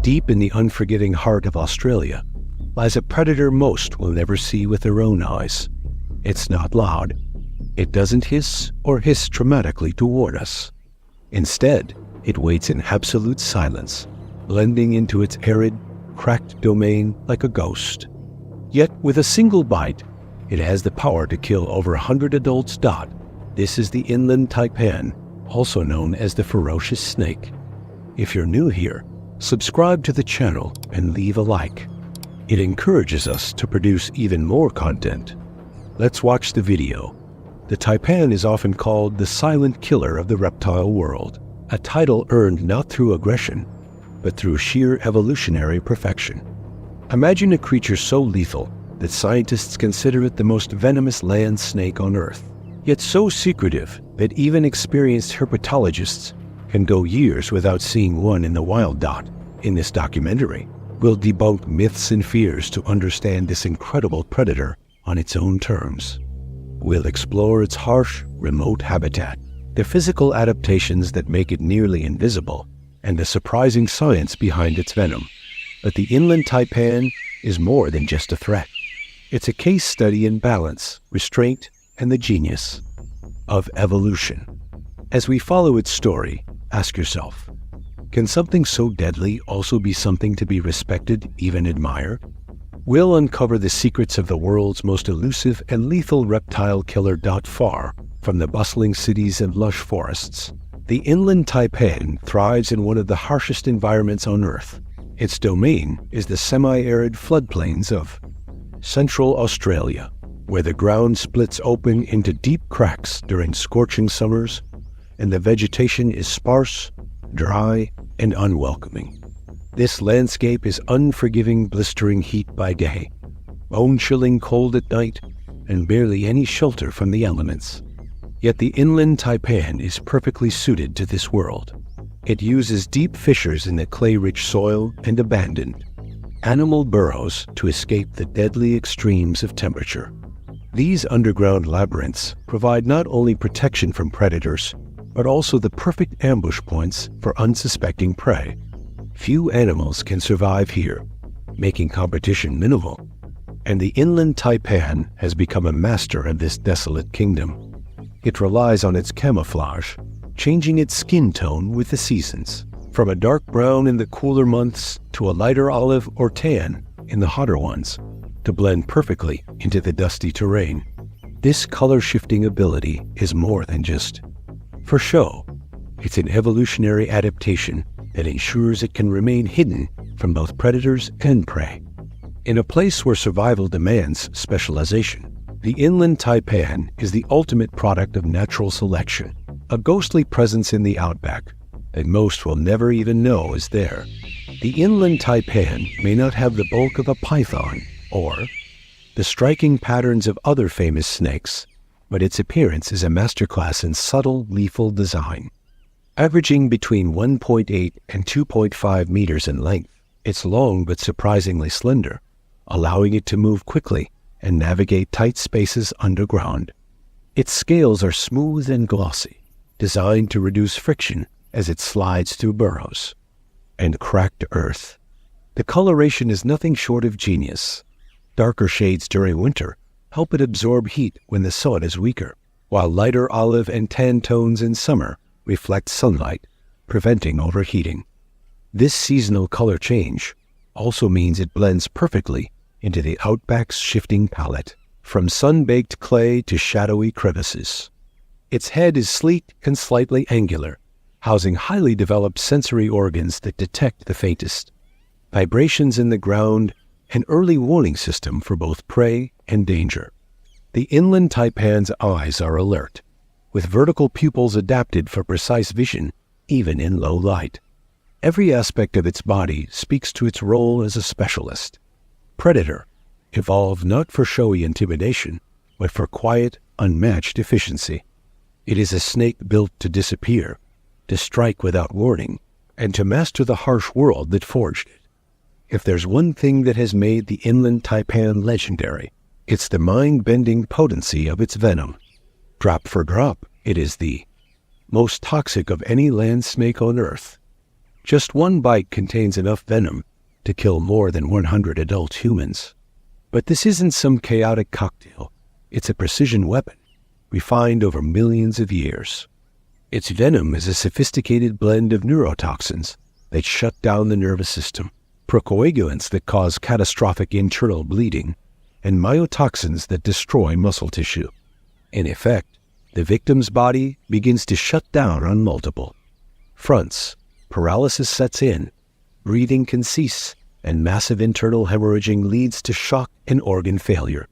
Deep in the unforgiving heart of Australia lies a predator most will never see with their own eyes. It's not loud. It doesn't hiss or hiss dramatically toward us. Instead, it waits in absolute silence, blending into its arid, cracked domain like a ghost. Yet, with a single bite, it has the power to kill over 100 adults. This is the Inland Taipan, also known as the ferocious snake. If you're new here, subscribe to the channel and leave a like. It encourages us to produce even more content. Let's watch the video. The taipan is often called the silent killer of the reptile world, a title earned not through aggression, but through sheer evolutionary perfection. Imagine a creature so lethal that scientists consider it the most venomous land snake on Earth, yet so secretive that even experienced herpetologists can go years without seeing one in the wild. In this documentary, we'll debunk myths and fears to understand this incredible predator on its own terms. We'll explore its harsh, remote habitat, the physical adaptations that make it nearly invisible, and the surprising science behind its venom. But the Inland Taipan is more than just a threat. It's a case study in balance, restraint, and the genius of evolution. As we follow its story, ask yourself, can something so deadly also be something to be respected, even admired? We'll uncover the secrets of the world's most elusive and lethal reptile killer. Far from the bustling cities and lush forests, the Inland Taipan thrives in one of the harshest environments on Earth. Its domain is the semi-arid floodplains of Central Australia, where the ground splits open into deep cracks during scorching summers, and the vegetation is sparse, dry, and unwelcoming. This landscape is unforgiving, blistering heat by day, bone-chilling cold at night, and barely any shelter from the elements. Yet the Inland Taipan is perfectly suited to this world. It uses deep fissures in the clay-rich soil and abandoned animal burrows to escape the deadly extremes of temperature. These underground labyrinths provide not only protection from predators, but also the perfect ambush points for unsuspecting prey. Few animals can survive here, making competition minimal, and the Inland Taipan has become a master of this desolate kingdom. It relies on its camouflage, changing its skin tone with the seasons, from a dark brown in the cooler months to a lighter olive or tan in the hotter ones, to blend perfectly into the dusty terrain. This color-shifting ability is more than just for show. It's an evolutionary adaptation that ensures it can remain hidden from both predators and prey. In a place where survival demands specialization, the Inland Taipan is the ultimate product of natural selection, a ghostly presence in the outback that most will never even know is there. The Inland Taipan may not have the bulk of a python or the striking patterns of other famous snakes, but its appearance is a masterclass in subtle, lethal design. Averaging between 1.8 and 2.5 meters in length, it's long but surprisingly slender, allowing it to move quickly and navigate tight spaces underground. Its scales are smooth and glossy, designed to reduce friction as it slides through burrows and cracked earth. The coloration is nothing short of genius. Darker shades during winter help it absorb heat when the sun is weaker, while lighter olive and tan tones in summer reflect sunlight, preventing overheating. This seasonal color change also means it blends perfectly into the outback's shifting palette, from sun-baked clay to shadowy crevices. Its head is sleek and slightly angular, housing highly developed sensory organs that detect the faintest vibrations in the ground, an early warning system for both prey and danger. The Inland Taipan's eyes are alert, with vertical pupils adapted for precise vision, even in low light. Every aspect of its body speaks to its role as a specialist. Predator, evolved not for showy intimidation, but for quiet, unmatched efficiency. It is a snake built to disappear, to strike without warning, and to master the harsh world that forged it. If there's one thing that has made the Inland Taipan legendary, it's the mind-bending potency of its venom. Drop for drop, it is the most toxic of any land snake on Earth. Just one bite contains enough venom to kill more than 100 adult humans. But this isn't some chaotic cocktail. It's a precision weapon, refined over millions of years. Its venom is a sophisticated blend of neurotoxins that shut down the nervous system, procoagulants that cause catastrophic internal bleeding, and myotoxins that destroy muscle tissue. In effect, the victim's body begins to shut down on multiple fronts. Paralysis sets in, breathing can cease, and massive internal hemorrhaging leads to shock and organ failure.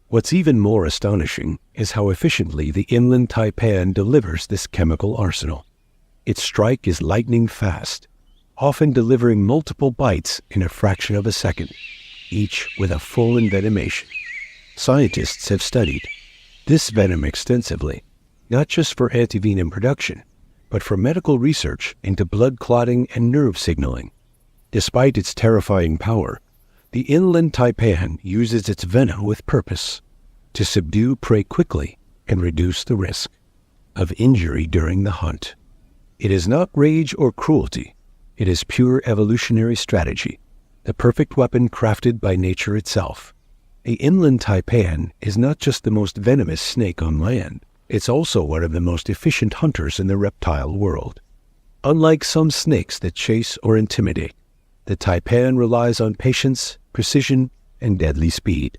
What's even more astonishing is how efficiently the Inland Taipan delivers this chemical arsenal. Its strike is lightning fast, often delivering multiple bites in a fraction of a second, each with a full envenomation. Scientists have studied this venom extensively, not just for antivenom production, but for medical research into blood clotting and nerve signaling. Despite its terrifying power, the Inland Taipan uses its venom with purpose to subdue prey quickly and reduce the risk of injury during the hunt. It is not rage or cruelty. It is pure evolutionary strategy, the perfect weapon crafted by nature itself. The Inland Taipan is not just the most venomous snake on land, it's also one of the most efficient hunters in the reptile world. Unlike some snakes that chase or intimidate, the taipan relies on patience, precision, and deadly speed.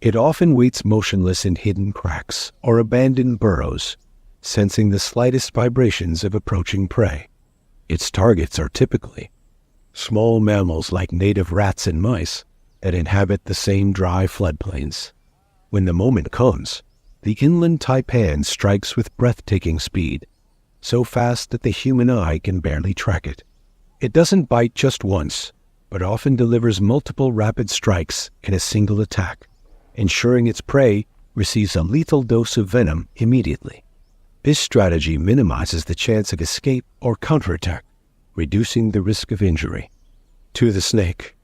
It often waits motionless in hidden cracks or abandoned burrows, sensing the slightest vibrations of approaching prey. Its targets are typically small mammals like native rats and mice that inhabit the same dry floodplains. When the moment comes, the Inland Taipan strikes with breathtaking speed, so fast that the human eye can barely track it. It doesn't bite just once, but often delivers multiple rapid strikes in a single attack, ensuring its prey receives a lethal dose of venom immediately. This strategy minimizes the chance of escape or counterattack, reducing the risk of injury. To the snake,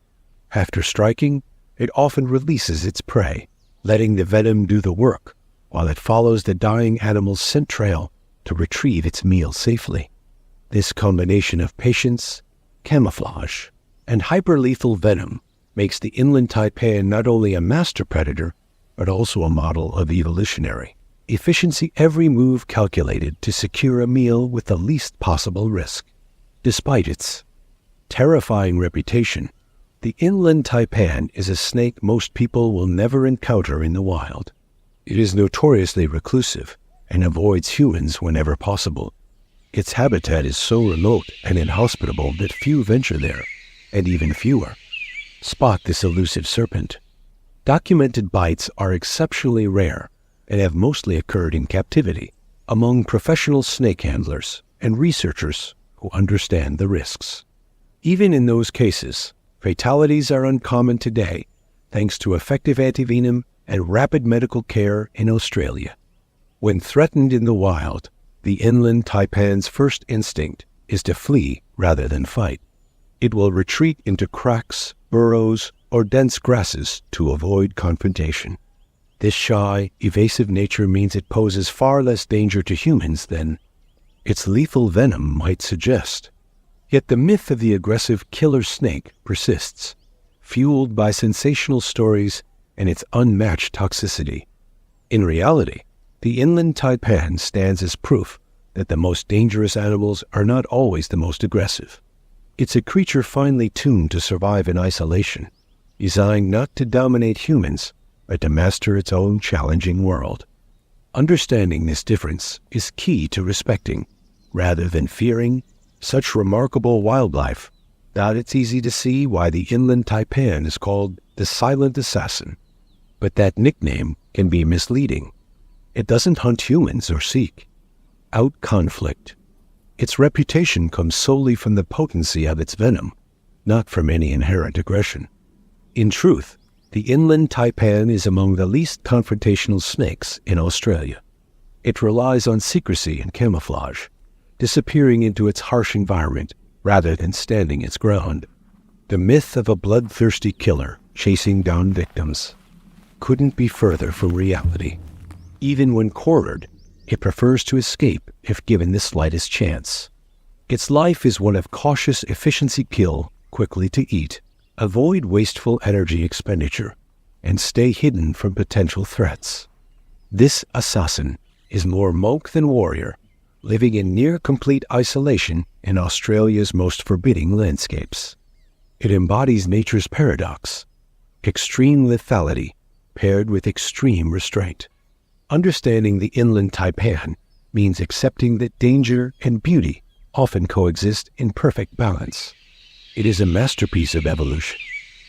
after striking, it often releases its prey, letting the venom do the work, while it follows the dying animal's scent trail to retrieve its meal safely. This combination of patience, camouflage, and hyperlethal venom makes the Inland Taipan not only a master predator, but also a model of evolutionary efficiency, every move calculated to secure a meal with the least possible risk. Despite its terrifying reputation, the Inland Taipan is a snake most people will never encounter in the wild. It is notoriously reclusive and avoids humans whenever possible. Its habitat is so remote and inhospitable that few venture there, and even fewer spot this elusive serpent. Documented bites are exceptionally rare and have mostly occurred in captivity among professional snake handlers and researchers who understand the risks. Even in those cases, fatalities are uncommon today thanks to effective antivenom and rapid medical care in Australia. When threatened in the wild, the Inland Taipan's first instinct is to flee rather than fight. It will retreat into cracks, burrows, or dense grasses to avoid confrontation. This shy, evasive nature means it poses far less danger to humans than its lethal venom might suggest. Yet the myth of the aggressive killer snake persists, fueled by sensational stories and its unmatched toxicity. In reality, the Inland Taipan stands as proof that the most dangerous animals are not always the most aggressive. It's a creature finely tuned to survive in isolation, designed not to dominate humans, but to master its own challenging world. Understanding this difference is key to respecting, rather than fearing, such remarkable wildlife. That it's easy to see why the Inland Taipan is called the silent assassin. But that nickname can be misleading. It doesn't hunt humans or seek out conflict. Its reputation comes solely from the potency of its venom, not from any inherent aggression. In truth, the Inland Taipan is among the least confrontational snakes in Australia. It relies on secrecy and camouflage, disappearing into its harsh environment rather than standing its ground. The myth of a bloodthirsty killer chasing down victims couldn't be further from reality. Even when cornered, it prefers to escape if given the slightest chance. Its life is one of cautious efficiency: kill quickly to eat, avoid wasteful energy expenditure, and stay hidden from potential threats. This assassin is more monk than warrior, living in near-complete isolation in Australia's most forbidding landscapes. It embodies nature's paradox: extreme lethality paired with extreme restraint. Understanding the Inland Taipan means accepting that danger and beauty often coexist in perfect balance. It is a masterpiece of evolution,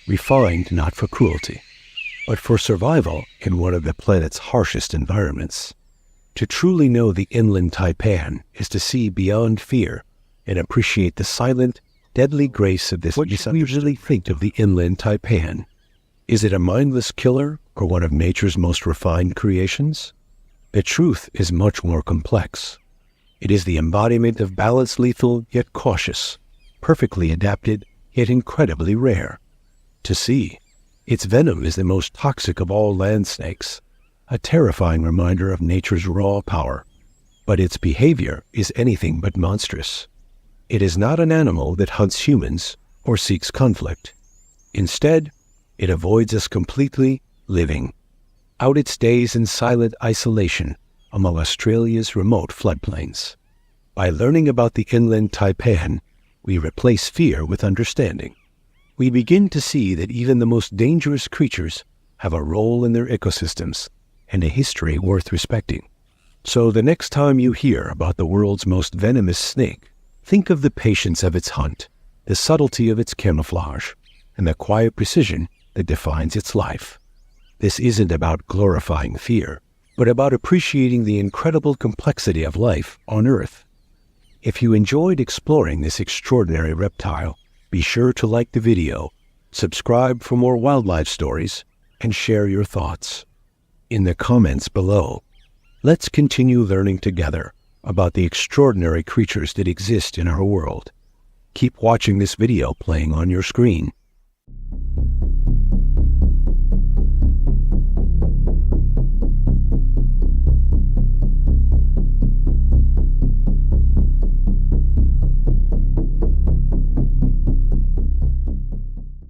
refined not for cruelty, but for survival in one of the planet's harshest environments. To truly know the Inland Taipan is to see beyond fear and appreciate the silent, deadly grace of this. What do we usually think of the Inland Taipan? Is it a mindless killer or one of nature's most refined creations? The truth is much more complex. It is the embodiment of balance, lethal yet cautious, perfectly adapted yet incredibly rare. To see, its venom is the most toxic of all land snakes, a terrifying reminder of nature's raw power. But its behavior is anything but monstrous. It is not an animal that hunts humans or seeks conflict. Instead, it avoids us completely, living out its days in silent isolation among Australia's remote floodplains. By learning about the Inland Taipan, we replace fear with understanding. We begin to see that even the most dangerous creatures have a role in their ecosystems and a history worth respecting. So the next time you hear about the world's most venomous snake, think of the patience of its hunt, the subtlety of its camouflage, and the quiet precision that defines its life. This isn't about glorifying fear, but about appreciating the incredible complexity of life on Earth. If you enjoyed exploring this extraordinary reptile, be sure to like the video, subscribe for more wildlife stories, and share your thoughts in the comments below. Let's continue learning together about the extraordinary creatures that exist in our world. Keep watching this video playing on your screen.